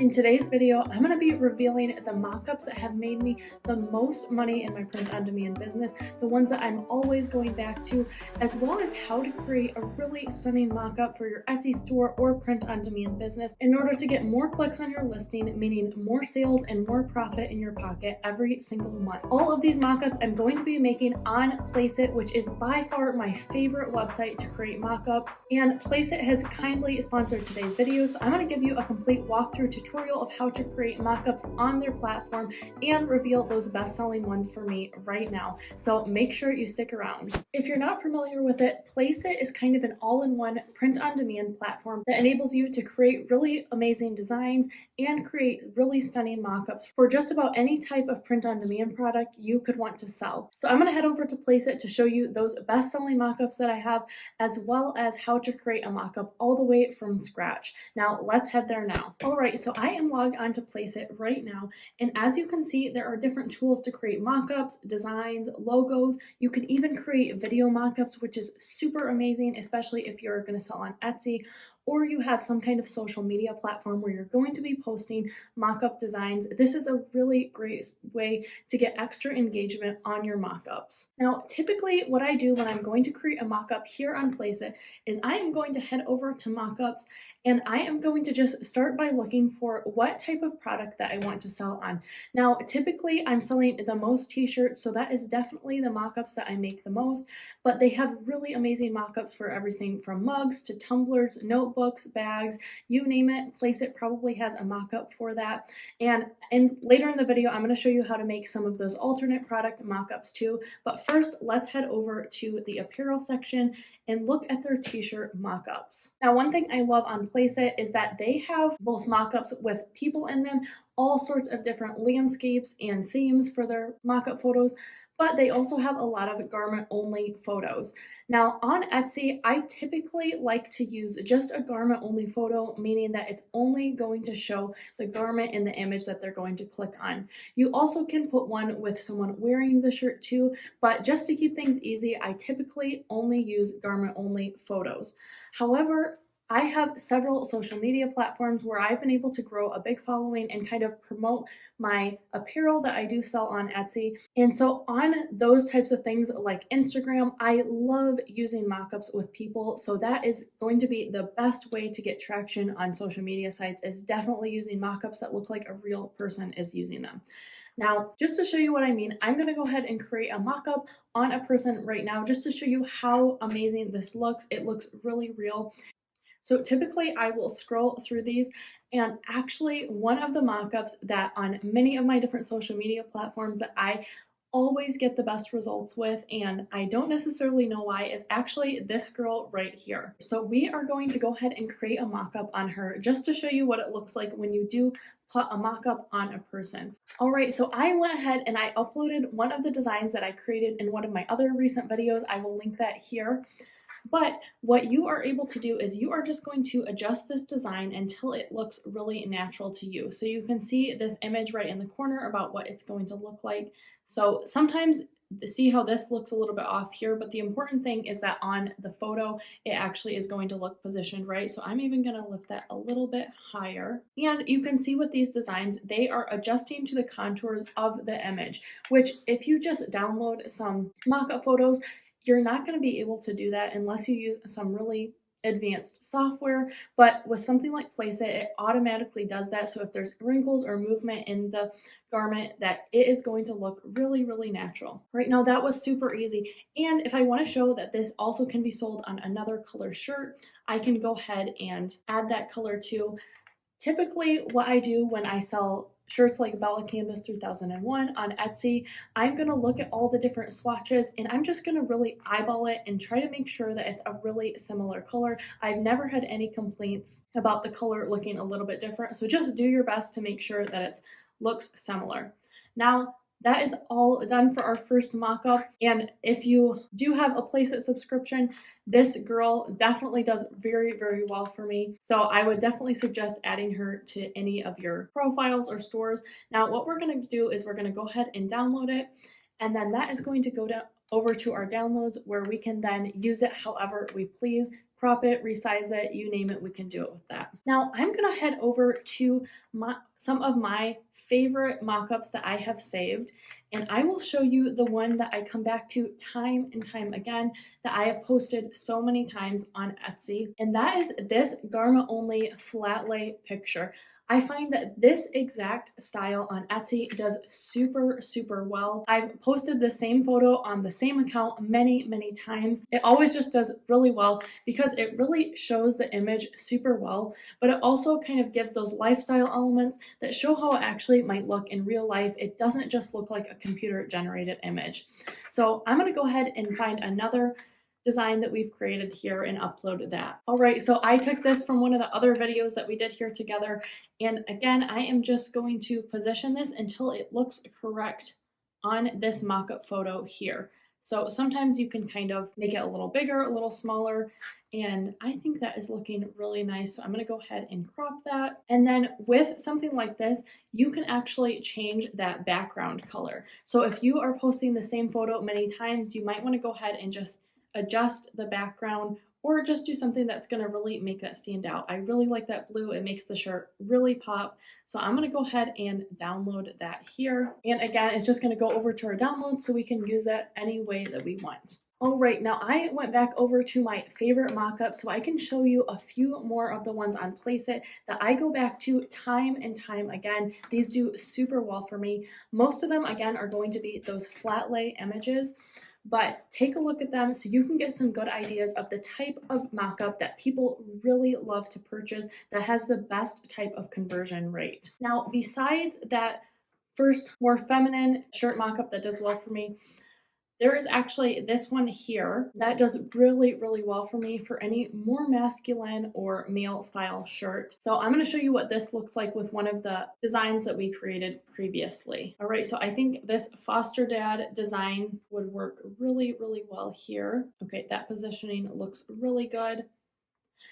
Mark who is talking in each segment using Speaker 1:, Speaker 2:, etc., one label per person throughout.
Speaker 1: In today's video, I'm going to be revealing the mock-ups that have made me the most money in my print-on-demand business, the ones that I'm always going back to, as well as how to create a really stunning mock-up for your Etsy store or print-on-demand business in order to get more clicks on your listing, meaning more sales and more profit in your pocket every single month. All of these mock-ups I'm going to be making on Placeit, which is by far my favorite website to create mock-ups, and Placeit has kindly sponsored today's video, so I'm going to give you a complete walkthrough tutorial of how to create mockups on their platform and reveal those best-selling ones for me right now. So make sure you stick around. If you're not familiar with it, Placeit is kind of an all-in-one print-on-demand platform that enables you to create really amazing designs and create really stunning mockups for just about any type of print-on-demand product you could want to sell. So I'm going to head over to Placeit to show you those best-selling mockups that I have, as well as how to create a mockup all the way from scratch. Now let's head there now. All right, so I am logged onto Placeit right now, and as you can see, there are different tools to create mockups, designs, logos. You can even create video mockups, which is super amazing, especially if you're going to sell on Etsy, or you have some kind of social media platform where you're going to be posting mock-up designs. This is a really great way to get extra engagement on your mock-ups. Now, typically what I do when I'm going to create a mock-up here on Placeit is I am going to head over to mockups, and I am going to just start by looking for what type of product that I want to sell on. Now, typically I'm selling the most t-shirts, so that is definitely the mockups that I make the most, but they have really amazing mockups for everything from mugs to tumblers, notebooks, bags, you name it. Placeit probably has a mockup for that. And later in the video, I'm going to show you how to make some of those alternate product mockups too. But first, let's head over to the apparel section and look at their t-shirt mockups. Now, one thing I love on Placeit is that they have both mockups with people in them, all sorts of different landscapes and themes for their mockup photos, but they also have a lot of garment only photos. Now on Etsy, I typically like to use just a garment only photo, meaning that it's only going to show the garment in the image that they're going to click on. You also can put one with someone wearing the shirt too, but just to keep things easy, I typically only use garment only photos. However, I have several social media platforms where I've been able to grow a big following and kind of promote my apparel that I do sell on Etsy. And so on those types of things like Instagram, I love using mockups with people. So that is going to be the best way to get traction on social media sites, is definitely using mockups that look like a real person is using them. Now, just to show you what I mean, I'm going to go ahead and create a mockup on a person right now just to show you how amazing this looks. It looks really real. So typically I will scroll through these, and actually one of the mockups that on many of my different social media platforms that I always get the best results with, and I don't necessarily know why, is actually this girl right here. So we are going to go ahead and create a mockup on her just to show you what it looks like when you do put a mockup on a person. All right, so I went ahead and I uploaded one of the designs that I created in one of my other recent videos. I will link that here. But what you are able to do is you are just going to adjust this design until it looks really natural to you. So you can see this image right in the corner about what it's going to look like. So sometimes see how this looks a little bit off here, but the important thing is that on the photo, it actually is going to look positioned right. So I'm even going to lift that a little bit higher. And you can see with these designs, they are adjusting to the contours of the image, which if you just download some mock-up photos, you're not going to be able to do that unless you use some really advanced software. But with something like Placeit, it automatically does that. So if there's wrinkles or movement in the garment, that it is going to look really, really natural. Right now, that was super easy. And if I want to show that this also can be sold on another color shirt, I can go ahead and add that color too. Typically, what I do when I sell shirts like Bella Canvas 3001 on Etsy, I'm going to look at all the different swatches and I'm just going to really eyeball it and try to make sure that it's a really similar color. I've never had any complaints about the color looking a little bit different, so just do your best to make sure that it looks similar. Now, that is all done for our first mock-up, and if you do have a Placeit subscription, this girl definitely does very, very well for me. So I would definitely suggest adding her to any of your profiles or stores. Now, what we're going to do is we're going to go ahead and download it, and then that is going to go over to our downloads where we can then use it however we please, crop it, resize it, you name it, we can do it with that. Now I'm gonna head over to some of my favorite mock-ups that I have saved, and I will show you the one that I come back to time and time again that I have posted so many times on Etsy, and that is this garment only flat lay picture. I find that this exact style on Etsy does super well. I've posted the same photo on the same account many times. It always just does really well because it really shows the image super well, but it also kind of gives those lifestyle elements that show how it actually might look in real life. It doesn't just look like a computer generated image. So I'm gonna go ahead and find another design that we've created here and upload that. All right, so I took this from one of the other videos that we did here together. And again, I am just going to position this until it looks correct on this mock-up photo here. So sometimes you can kind of make it a little bigger, a little smaller, and I think that is looking really nice. So I'm gonna go ahead and crop that. And then with something like this, you can actually change that background color. So if you are posting the same photo many times, you might wanna go ahead and just adjust the background or just do something that's gonna really make that stand out. I really like that blue. It makes the shirt really pop. So I'm gonna go ahead and download that here. And again, it's just gonna go over to our downloads so we can use it any way that we want. All right, now I went back over to my favorite mock-up so I can show you a few more of the ones on Placeit that I go back to time and time again. These do super well for me. Most of them, again, are going to be those flat lay images, but take a look at them so you can get some good ideas of the type of mock-up that people really love to purchase that has the best type of conversion rate. Now, besides that first more feminine shirt mock-up that does well for me, there is actually this one here that does really well for me for any more masculine or male style shirt. So I'm going to show you what this looks like with one of the designs that we created previously. All right, so I think this foster dad design would work really well here. Okay, that positioning looks really good.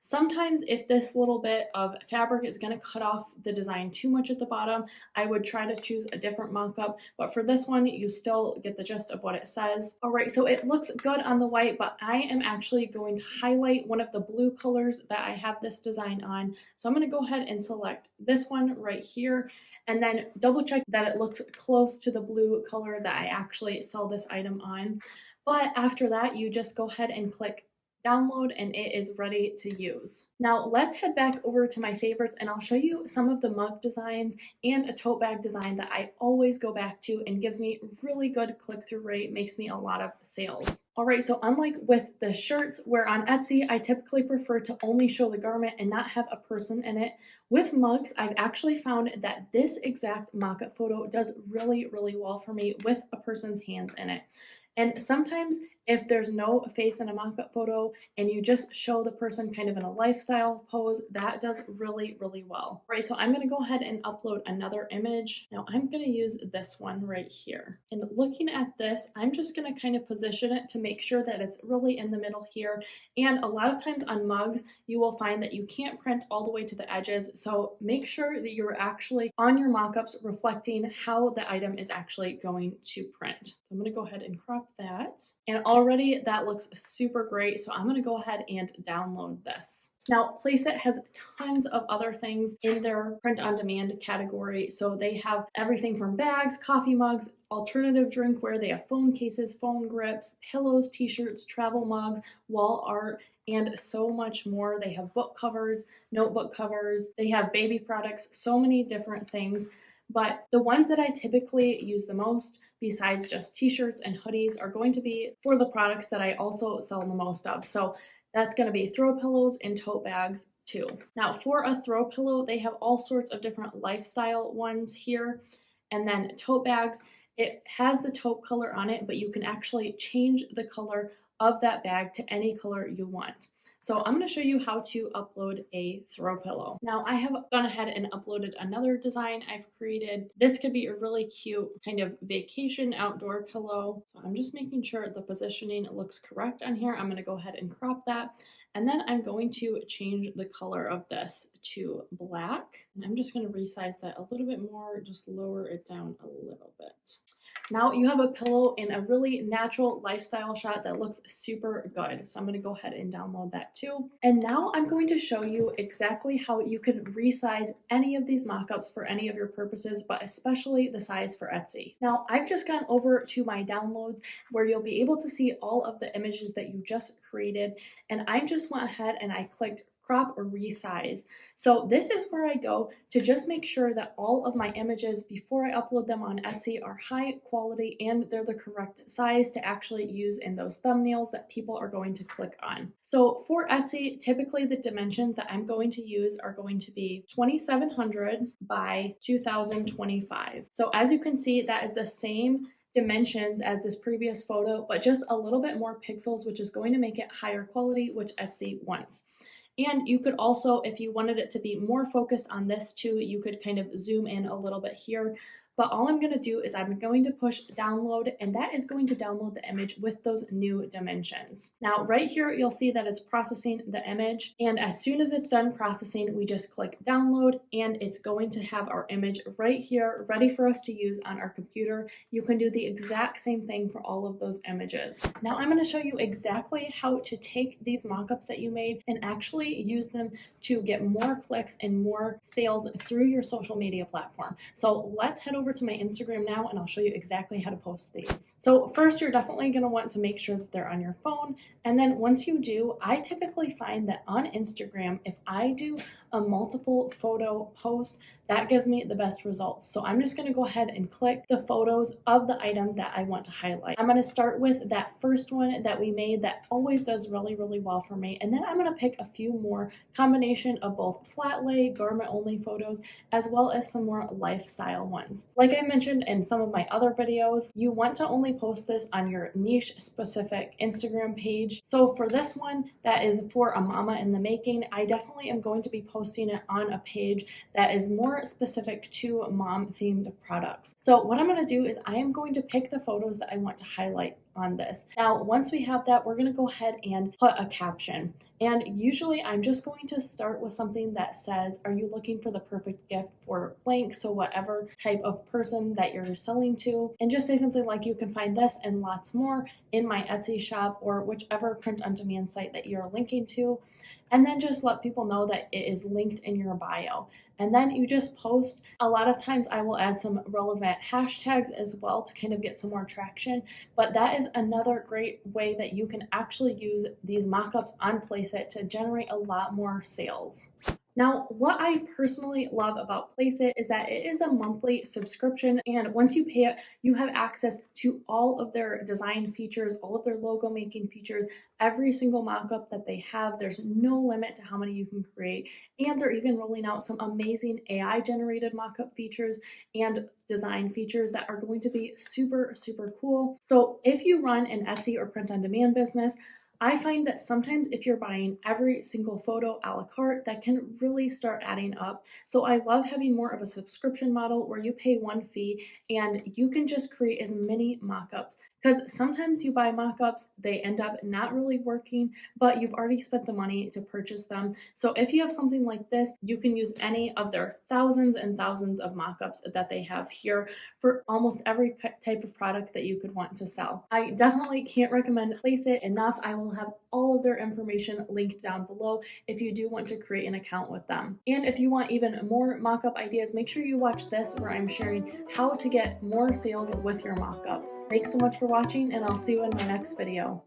Speaker 1: Sometimes if this little bit of fabric is going to cut off the design too much at the bottom, I would try to choose a different mock-up, but for this one, you still get the gist of what it says. All right, so it looks good on the white, but I am actually going to highlight one of the blue colors that I have this design on. So I'm going to go ahead and select this one right here, and then double check that it looks close to the blue color that I actually sell this item on. But after that, you just go ahead and click download and it is ready to use. Now let's head back over to my favorites and I'll show you some of the mug designs and a tote bag design that I always go back to and gives me really good click-through rate, makes me a lot of sales. All right, so unlike with the shirts where on Etsy, I typically prefer to only show the garment and not have a person in it, with mugs, I've actually found that this exact mock-up photo does really well for me with a person's hands in it. And sometimes if there's no face in a mock-up photo and you just show the person kind of in a lifestyle pose, that does really well. Right, so I'm gonna go ahead and upload another image. Now I'm gonna use this one right here. And looking at this, I'm just gonna kind of position it to make sure that it's really in the middle here. And a lot of times on mugs, you will find that you can't print all the way to the edges. So make sure that you're actually on your mock-ups reflecting how the item is actually going to print. So I'm gonna go ahead and crop that. And already that looks super great. So I'm gonna go ahead and download this. Now, Placeit has tons of other things in their print on demand category. So they have everything from bags, coffee mugs, alternative drinkware. They have phone cases, phone grips, pillows, t-shirts, travel mugs, wall art, and so much more. They have book covers, notebook covers. They have baby products, so many different things. But the ones that I typically use the most, besides just t-shirts and hoodies, are going to be for the products that I also sell the most of. So that's going to be throw pillows and tote bags too. Now for a throw pillow, they have all sorts of different lifestyle ones here. And then tote bags, it has the taupe color on it, but you can actually change the color of that bag to any color you want. So I'm going to show you how to upload a throw pillow. Now I have gone ahead and uploaded another design I've created. This could be a really cute kind of vacation outdoor pillow. So I'm just making sure the positioning looks correct on here. I'm going to go ahead and crop that. And then I'm going to change the color of this to black. And I'm just going to resize that a little bit more, just lower it down a little bit. Now you have a pillow in a really natural lifestyle shot that looks super good. So I'm going to go ahead and download that too. And now I'm going to show you exactly how you can resize any of these mockups for any of your purposes, but especially the size for Etsy. Now I've just gone over to my downloads where you'll be able to see all of the images that you just created. And I just went ahead and I clicked crop or resize. So this is where I go to just make sure that all of my images before I upload them on Etsy are high quality and they're the correct size to actually use in those thumbnails that people are going to click on. So for Etsy, typically the dimensions that I'm going to use are going to be 2700 by 2025. So as you can see, that is the same dimensions as this previous photo, but just a little bit more pixels, which is going to make it higher quality, which Etsy wants. And you could also, if you wanted it to be more focused on this too, you could kind of zoom in a little bit here. But all I'm going to do is I'm going to push download, and that is going to download the image with those new dimensions. Now, right here, you'll see that it's processing the image. And as soon as it's done processing, we just click download, and it's going to have our image right here, ready for us to use on our computer. You can do the exact same thing for all of those images. Now, I'm going to show you exactly how to take these mockups that you made and actually use them to get more clicks and more sales through your social media platform. So let's head over to my Instagram now and I'll show you exactly how to post these. So first, you're definitely going to want to make sure that they're on your phone. And then once you do, I typically find that on Instagram, if I do a multiple photo post, that gives me the best results. So I'm just going to go ahead and click the photos of the item that I want to highlight. I'm going to start with that first one that we made that always does really, really well for me. And then I'm going to pick a few more combination of both flat lay, garment only photos, as well as some more lifestyle ones. Like I mentioned in some of my other videos, you want to only post this on your niche specific Instagram page. So for this one that is for a mama in the making, I definitely am going to be posting it on a page that is more specific to mom themed products. So what I'm going to do is I am going to pick the photos that I want to highlight on this. Now, once we have that, we're going to go ahead and put a caption. And usually I'm just going to start with something that says, are you looking for the perfect gift for blank? So whatever type of person that you're selling to, and just say something like, you can find this and lots more in my Etsy shop or whichever print on demand site that you're linking to. And then just let people know that it is linked in your bio. And then you just post. A lot of times I will add some relevant hashtags as well to kind of get some more traction. But that is another great way that you can actually use these mockups on Placeit to generate a lot more sales. Now, what I personally love about Placeit is that it is a monthly subscription, and once you pay it, you have access to all of their design features, all of their logo making features, every single mockup that they have. There's no limit to how many you can create, and they're even rolling out some amazing AI generated mockup features and design features that are going to be super, super cool. So if you run an Etsy or print on demand business, I find that sometimes if you're buying every single photo a la carte, that can really start adding up. So I love having more of a subscription model where you pay one fee and you can just create as many mockups. Because sometimes you buy mockups, they end up not really working, but you've already spent the money to purchase them. So if you have something like this, you can use any of their thousands and thousands of mockups that they have here for almost every type of product that you could want to sell. I definitely can't recommend Placeit enough. I will have all of their information linked down below if you do want to create an account with them. And if you want even more mockup ideas, make sure you watch this where I'm sharing how to get more sales with your mockups. Thanks so much for watching, and I'll see you in my next video.